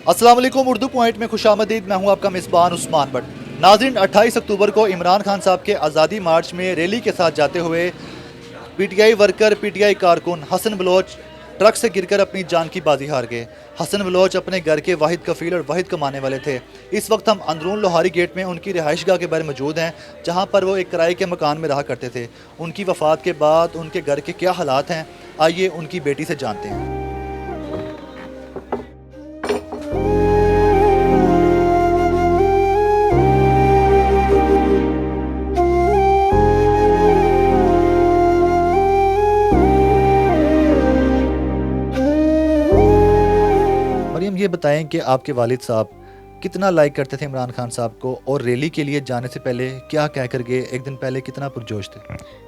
अस्सलाम वालेकुम। उर्दू पॉइंट में खुशामदीद। मैं हूं आपका मेज़बान उस्मान बट। नाज़रीन, 28 अक्टूबर को इमरान खान साहब के आज़ादी मार्च में रैली के साथ जाते हुए पीटीआई वर्कर, पीटीआई कारकुन हसन बलोच ट्रक से गिरकर अपनी जान की बाजी हार गए। हसन बलोच अपने घर के वाहिद कफील और वाहिद कमाने वाले थे। इस वक्त हम अंदरून लोहारी गेट में उनकी रिहाइशगाह के बारे मौजूद हैं, जहां पर वो एक किराए के मकान में रहा करते थे। उनकी वफ़ात के बाद उनके घर के क्या हालात हैं, आइए उनकी बेटी से जानते हैं। मरियम, ये बताएं कि आपके वालिद साहब कितना लाइक करते थे इमरान खान साहब को, और रैली के लिए जाने से पहले क्या कह कर गए, एक दिन पहले कितना पुरजोश थे?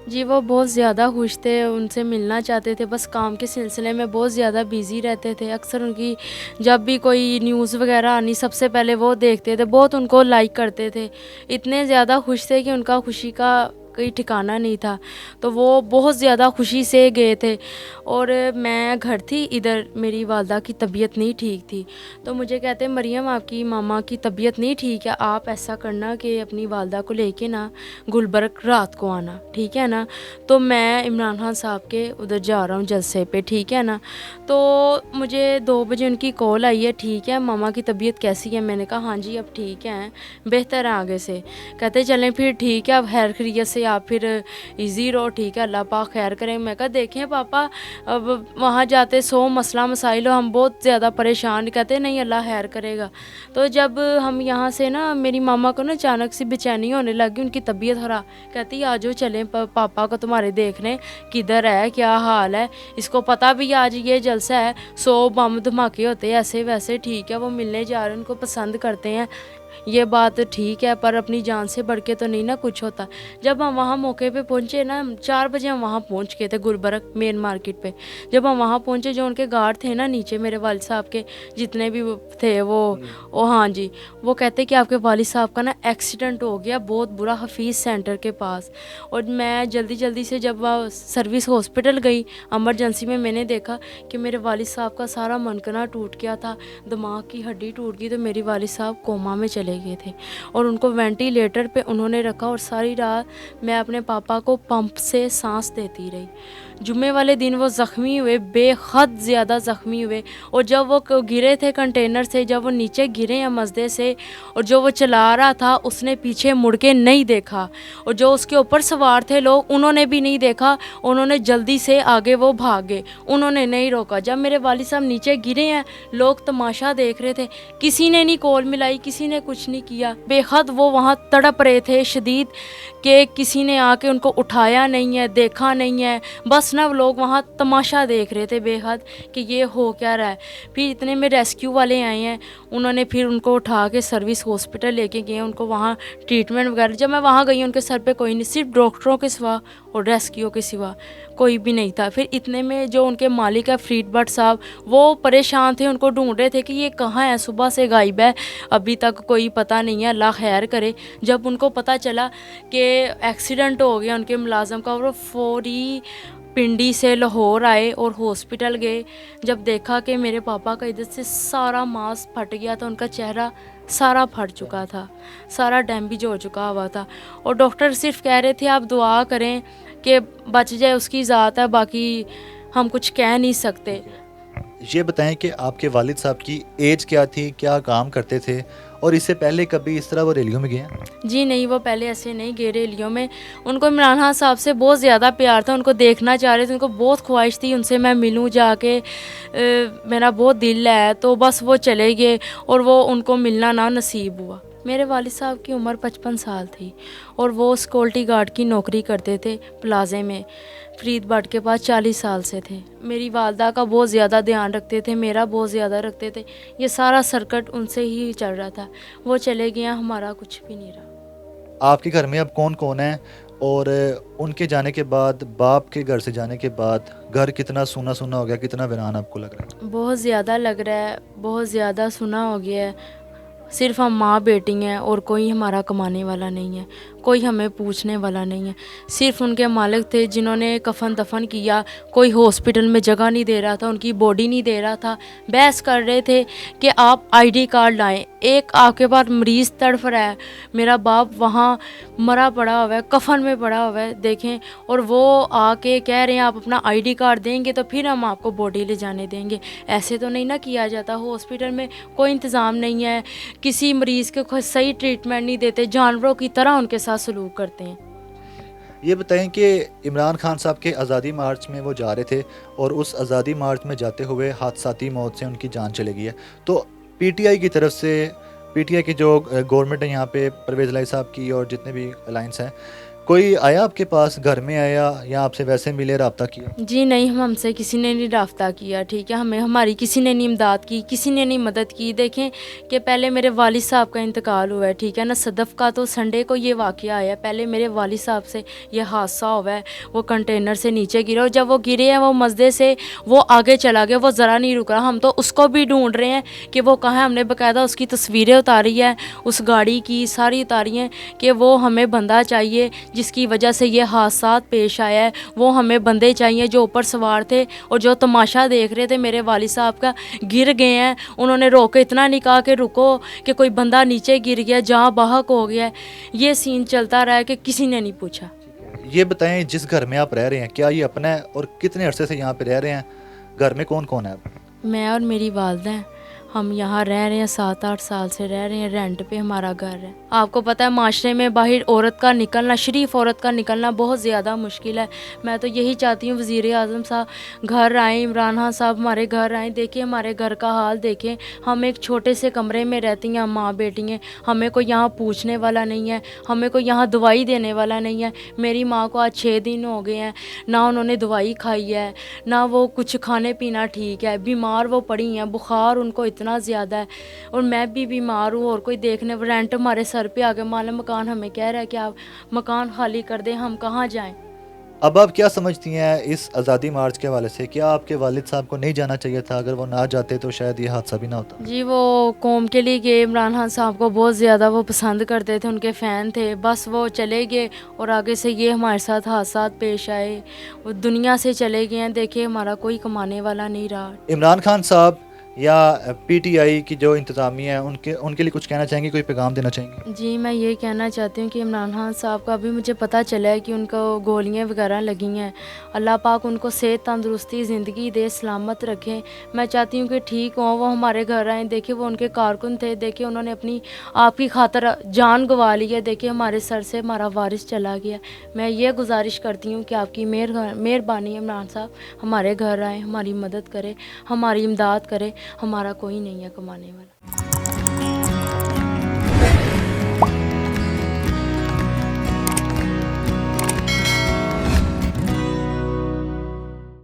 जी, वो बहुत ज़्यादा खुश थे, उनसे मिलना चाहते थे, बस काम के सिलसिले में बहुत ज़्यादा बिज़ी रहते थे। अक्सर उनकी जब भी कोई न्यूज़ वग़ैरह आनी सबसे पहले वो देखते थे, बहुत उनको लाइक करते थे। इतने ज़्यादा खुश थे कि उनका खुशी का कोई ठिकाना नहीं था। तो वो बहुत ज़्यादा खुशी से गए थे और मैं घर थी, इधर मेरी वालदा की तबीयत नहीं ठीक थी। तो मुझे कहते, मरियम आपकी मामा की तबीयत नहीं ठीक है, आप ऐसा करना कि अपनी वालदा को लेके ना गुलबर्ग रात को आना, ठीक है ना। तो मैं इमरान खान साहब के उधर जा रहा हूँ जलसे पे, ठीक है ना। तो मुझे 2 बजे उनकी कॉल आई है, ठीक है मामा की तबीयत कैसी है? मैंने कहा हाँ जी अब ठीक है, बेहतर है आगे से। कहते चलें फिर ठीक है, अब खैर खैरियत से आप फिर इजी रहो, ठीक है, अल्लाह पाक खैर करें। मैं कहा देखें पापा, अब वहाँ जाते 100 मसला मसाइल हो, हम बहुत ज़्यादा परेशान। कहते नहीं अल्लाह खैर करेगा। तो जब हम यहाँ से ना, मेरी मामा को ना अचानक से बेचैनी होने लगी, उनकी तबीयत खराब। कहती आ जाओ चलें पापा को तुम्हारे देखने, किधर है, क्या हाल है। इसको पता भी आज ये जलसा है, 100 बम धमाके होते हैं ऐसे वैसे, ठीक है वो मिलने जा रहे हैं, उनको पसंद करते हैं, ये बात ठीक है, पर अपनी जान से बढ़ के तो नहीं ना कुछ होता। जब हम वहाँ मौके पे पहुँचे ना, 4 बजे हम वहाँ पहुँच गए थे गुलबर्ग मेन मार्केट पे। जब हम वहाँ पहुँचे, जो उनके गार्ड थे ना नीचे, मेरे वालिद साहब के जितने भी वो थे वो हाँ जी, वो कहते कि आपके वालिद साहब का ना एक्सीडेंट हो गया बहुत बुरा, हफीज़ सेंटर के पास। और मैं जल्दी जल्दी से जब सर्विस हॉस्पिटल गई, इमरजेंसी में मैंने देखा कि मेरे वालिद साहब का सारा मनकना टूट गया था, दिमाग की हड्डी टूट गई। तो मेरे वालिद साहब कोमा में चले गए थे और उनको वेंटिलेटर पे उन्होंने रखा, और सारी रात मैं अपने पापा को पंप से सांस देती रही। जुम्मे वाले दिन वो ज़ख्मी हुए, बेहद ज़्यादा ज़ख्मी हुए। और जब वो गिरे थे कंटेनर से, जब वो नीचे गिरे हैं मसदे से, और जो वो चला रहा था उसने पीछे मुड़ के नहीं देखा, और जो उसके ऊपर सवार थे लोग उन्होंने भी नहीं देखा, उन्होंने जल्दी से आगे वो भाग गए, उन्होंने नहीं रोका। जब मेरे वालिद साहब नीचे गिरे हैं, लोग तमाशा देख रहे थे, किसी ने नहीं कॉल मिलाई, किसी ने कुछ नहीं किया। बेहद वो वहाँ तड़प रहे थे शदीद, कि किसी ने आके उनको उठाया नहीं है, देखा नहीं है, बस ना लोग वहाँ तमाशा देख रहे थे बेहद कि ये हो क्या रहा है। फिर इतने में रेस्क्यू वाले आए हैं, उन्होंने फिर उनको उठा के सर्विस हॉस्पिटल लेके गए, उनको वहाँ ट्रीटमेंट वगैरह। जब मैं वहाँ गई, उनके सर पे कोई नहीं, सिर्फ डॉक्टरों के सिवा और रेस्क्यू के सिवा कोई भी नहीं था। फिर इतने में जो उनके मालिक है फरीद भट्ट साहब, वो परेशान थे, उनको ढूंढ रहे थे कि ये कहाँ है, सुबह से गायब है, अभी तक कोई पता नहीं है, अल्लाह खैर करे। जब उनको पता चला कि एक्सीडेंट हो गया उनके मुलाजम का, वो फौरी पिंडी से लाहौर आए और हॉस्पिटल गए। जब देखा कि मेरे पापा का इधर से सारा मांस फट गया था, उनका चेहरा सारा फट चुका था, सारा डैमेज हो चुका हुआ था, और डॉक्टर सिर्फ कह रहे थे आप दुआ करें कि बच जाए, उसकी ज़ात है, बाकी हम कुछ कह नहीं सकते। ये बताएं कि आपके वालिद साहब की एज क्या थी, क्या काम करते थे, और इससे पहले कभी इस तरह वो रैलियों में गए हैं? जी नहीं, वो पहले ऐसे नहीं गए रैलियों में। उनको इमरान खान साहब से बहुत ज़्यादा प्यार था, उनको देखना चाह रहे थे, उनको बहुत ख्वाहिश थी उनसे मैं मिलूं जाके, मेरा बहुत दिल है। तो बस वो चले गए और वो उनको मिलना ना नसीब हुआ। मेरे वालिद साहब की उम्र 55 साल थी और वो सिक्योरिटी गार्ड की नौकरी करते थे प्लाजे में, फरीद भट्ट के पास 40 साल से थे। मेरी वालदा का बहुत ज़्यादा ध्यान रखते थे, मेरा बहुत ज़्यादा रखते थे। ये सारा सर्कट उनसे ही चल रहा था। वो चले गए, हमारा कुछ भी नहीं रहा। आपके घर में अब कौन कौन है, और उनके जाने के बाद, बाप के घर से जाने के बाद घर कितना सूना सूना हो गया, कितना वीरान आपको लग रहा है? बहुत ज़्यादा लग रहा है, बहुत ज़्यादा सुना हो गया है। सिर्फ हम माँ बेटी हैं और कोई हमारा कमाने वाला नहीं है, कोई हमें पूछने वाला नहीं है। सिर्फ उनके मालिक थे जिन्होंने कफन दफन किया, कोई हॉस्पिटल में जगह नहीं दे रहा था, उनकी बॉडी नहीं दे रहा था, बहस कर रहे थे कि आप आईडी कार्ड लाएं। एक आपके पास मरीज़ तड़फ रहा है, मेरा बाप वहाँ मरा पड़ा हुआ है, कफन में पड़ा हुआ है देखें, और वो आके कह रहे हैं आप अपना आईडी कार्ड देंगे तो फिर हम आपको बॉडी ले जाने देंगे। ऐसे तो नहीं ना किया जाता। हॉस्पिटल में कोई इंतज़ाम नहीं है, किसी मरीज़ के कोई सही ट्रीटमेंट नहीं देते, जानवरों की तरह उनके साथ सलूक करते हैं। ये बताएं कि इमरान खान साहब के आज़ादी मार्च में वो जा रहे थे और उस आज़ादी मार्च में जाते हुए हादसाती मौत से उनकी जान चली गई है, तो पीटीआई की तरफ से, पीटीआई की जो गवर्नमेंट है यहाँ पे, परवेज़ इलाही साहब की और जितने भी अलायंस हैं, कोई आया आपके पास, घर में आया या आपसे वैसे मिले, रब्ता किया? जी नहीं, हमसे किसी ने नहीं राब्ता किया, ठीक है। हमें हमारी किसी ने नहीं इमदाद की, किसी ने नहीं मदद की। देखें कि पहले मेरे वालिद साहब का इंतकाल हुआ है, ठीक है ना। सदफ़ का तो संडे को ये वाक़या आया, पहले मेरे वालिद साहब से ये हादसा हुआ है, वो कंटेनर से नीचे गिरे, और जब वो गिरे हैं वो मसदे से वो आगे चला गया, वो ज़रा नहीं रुक रहा। हम तो उसको भी ढूंढ रहे हैं कि वो कहाँ है। हमने बाकायदा उसकी तस्वीरें उतारी है, उस गाड़ी की सारी उतारी हैं कि वो हमें बंदा चाहिए जिसकी वजह से ये हादसा पेश आया है। वो हमें बंदे चाहिए जो ऊपर सवार थे और जो तमाशा देख रहे थे मेरे वालिद साहब का, गिर गए हैं। उन्होंने रोके, इतना नहीं कहा कि रुको, कि कोई बंदा नीचे गिर गया, जहाँ बहक हो गया। ये सीन चलता रहा है कि किसी ने नहीं पूछा। ये बताएं, जिस घर में आप रह रहे हैं क्या ये अपना है और कितने अरसे से यहाँ पे रह रहे हैं? घर में कौन कौन है? मैं और मेरी वालदा हैं, हम यहाँ रह रहे हैं, 7-8 साल से रह रहे हैं, रेंट पे हमारा घर है। आपको पता है माशरे में बाहर औरत का निकलना, शरीफ औरत का निकलना बहुत ज़्यादा मुश्किल है। मैं तो यही चाहती हूँ वज़ीर आज़म साहब घर आएँ, इमरान खान साहब हमारे घर आएँ, देखें हमारे घर का हाल देखें। हम एक छोटे से कमरे में रहती हैं, माँ बेटी हैं, हमें कोई यहाँ पूछने वाला नहीं है, हमें कोई यहाँ दवाई देने वाला नहीं है। मेरी माँ को आज 6 दिन हो गए हैं, ना उन्होंने दवाई खाई है, ना वो कुछ खाने पीना ठीक है, बीमार वो पड़ी हैं, बुखार उनको इतना ज़्यादा है, और मैं भी बीमार हूँ। और कोई देखने, रेंट हमारे सर पे आ गया, मालिक मकान हमें कह रहा है कि आप मकान खाली कर दें, हम कहाँ जाएं। अब आप क्या समझती हैं इस आज़ादी मार्च के हवाले से? क्या आपके वालिद साहब को नहीं जाना चाहिए था? अगर वो ना जाते तो शायद ये हादसा भी ना होता। जी वो कौम के लिए गए, इमरान खान साहब को बहुत ज़्यादा वो पसंद करते थे, उनके फ़ैन थे, बस वो चले गए और आगे से ये हमारे साथ हादसा पेश आए, वो दुनिया से चले गए हैं। देखिए हमारा कोई कमाने वाला नहीं रहा। इमरान खान साहब या पीटीआई की जो इंतज़ामिया है उनके उनके लिए कुछ कहना चाहेंगे, कोई पैगाम देना चाहेंगे? जी मैं ये कहना चाहती हूँ कि इमरान खान साहब का अभी मुझे पता चला है कि उनको गोलियां वगैरह लगी हैं। अल्लाह पाक उनको सेहत तंदुरुस्ती ज़िंदगी दे, सलामत रखें। मैं चाहती हूँ कि ठीक हों, वो हमारे घर आएँ। देखिए वो उनके कारकुन थे, देखिए उन्होंने अपनी आपकी खातर जान गंवा ली है। देखिए हमारे सर से हमारा वारिस चला गया। मैं ये गुजारिश करती हूँ कि आपकी मेहरबानी इमरान साहब हमारे घर आएँ, हमारी मदद करें, हमारी इमदाद करें। हमारा कोई नहीं है कमाने वाला।